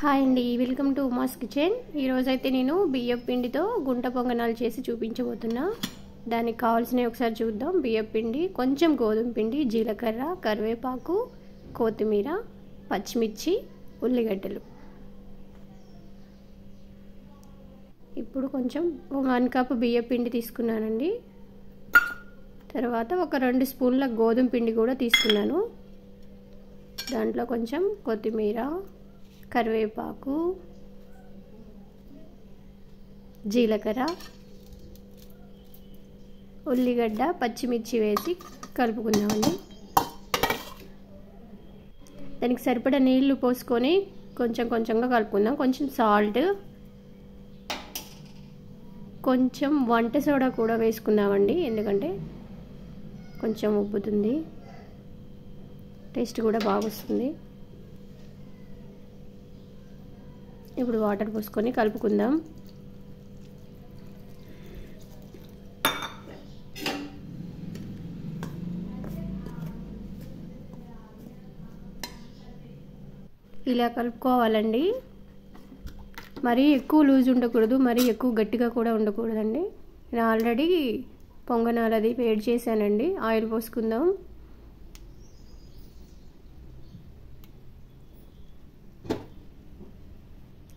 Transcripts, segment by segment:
Hi అండి, welcome to Uma's kitchen. ఈరోజైతే నేను బియ్యం పిండితో గుంట పొంగనాలు చేసి చూపించబోతున్నా. దానికి కావాల్సినవి ఒకసారి చూద్దాం. బియ్యం పిండి, కొంచెం గోధుమ పిండి, జీలకర్ర, కరివేపాకు, కొత్తిమీర, పచ్చిమిర్చి, ఉల్లిగడ్డలు. ఇప్పుడు కొంచెం 1 కప్ బియ్యం పిండి తీసుకున్నానండి. తర్వాత ఒక 2 స్పూన్ల గోధుమ పిండి కూడా తీసుకున్నాను. దాంట్లో కొంచెం కొత్తిమీర, కరివేపాకు, జీలకర్ర, ఉల్లిగడ్డ, పచ్చిమిర్చి వేసి కలుపుకుందామండి. దానికి సరిపడా నీళ్లు పోసుకొని కొంచెం కొంచెంగా కలుపుకుందాం. కొంచెం సాల్ట్, కొంచెం వంట సోడా కూడా వేసుకుందామండి. ఎందుకంటే కొంచెం ఉబ్బుతుంది, టేస్ట్ కూడా బాగా వస్తుంది. ఇప్పుడు వాటర్ పోసుకొని కలుపుకుందాం. ఇలా కలుపుకోవాలండి. మరీ ఎక్కువ లూజ్ ఉండకూడదు, మరీ ఎక్కువ గట్టిగా కూడా ఉండకూడదండి. నేను ఆల్రెడీ పొంగనాలు అది వేడి చేశానండి. ఆయిల్ పోసుకుందాం.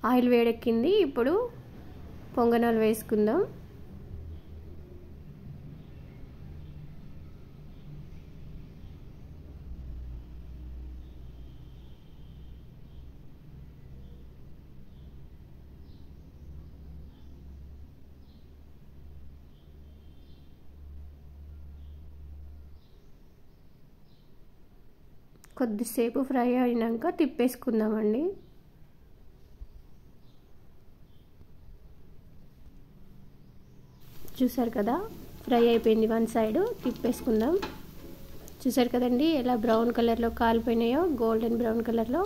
ఆయిల్ వేడెక్కింది. ఇప్పుడు పొంగనాలు వేసుకుందాం. కొద్దిసేపు ఫ్రై అయినాక తిప్పేసుకుందామండి. చూసారు కదా, ఫ్రై అయిపోయింది. 1 సైడ్ తిప్పేసుకుందాం. చూసారు కదండి ఎలా బ్రౌన్ కలర్లో కాలిపోయినాయో, గోల్డెన్ బ్రౌన్ కలర్లో.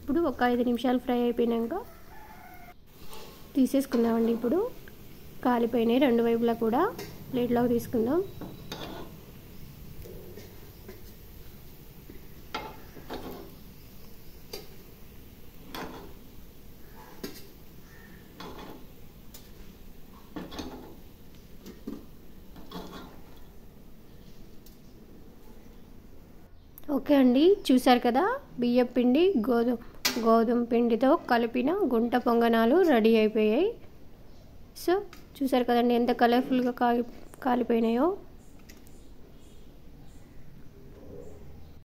ఇప్పుడు ఒక 5 నిమిషాలు ఫ్రై అయిపోయినాక తీసేసుకుందామండి. ఇప్పుడు కాలిపోయినాయి 2 వైపులా కూడా. ప్లేట్లోకి తీసుకుందాం. ఓకే అండి, చూసారు కదా, బియ్యం పిండి గోధుమ పిండితో కలిపిన గుంట పొంగనాలు రెడీ అయిపోయాయి. సో చూసారు కదండి ఎంత కలర్ఫుల్గా కాలిపోయినాయో.